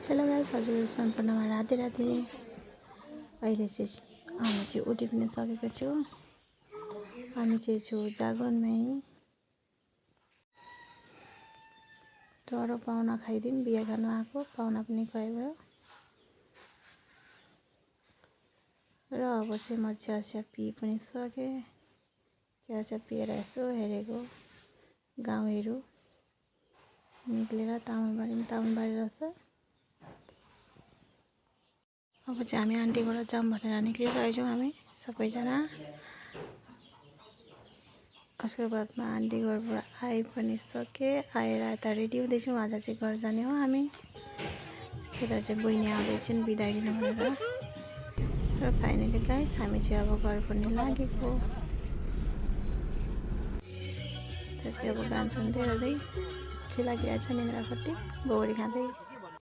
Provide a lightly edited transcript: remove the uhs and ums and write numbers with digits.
Hello guys, हजुर सम्पूर्णमा राधे राधे। अहिले चाहिँ हामी चाहिँ उठि पनि सकेको छु। हामी चाहिँ छु जागरणमै। तर पाहुना खाइदिउँ, बिहा खानु आएको पाहुना पनि गयो। र अब चाहिँ म चिया पिइ पनि सकेँ। चिया पिएर यसो हेरेको गाउँहरू निक्लेर तामुनबारी रहेछ। अब चाहिँ हामी आन्टीबाट जाऊँ भनेर निक्लिरहेको छौँ हामी सबैजना। उसको बादमा आन्टी घरबाट आइ पनि सके। आएर यता रेडी हुँदैछौँ। आज चाहिँ घर जाने हो हामी। यता चाहिँ बहिनी आउँदैछन् बिदा दिनु भनेर। र फाइनली गाइस हामी चाहिँ अब घर पनि लागेको। त्यसै अब गान सुन्दै गर्दै खिलाखिला छ निन्द्रापट्टि बौरी खाँदै।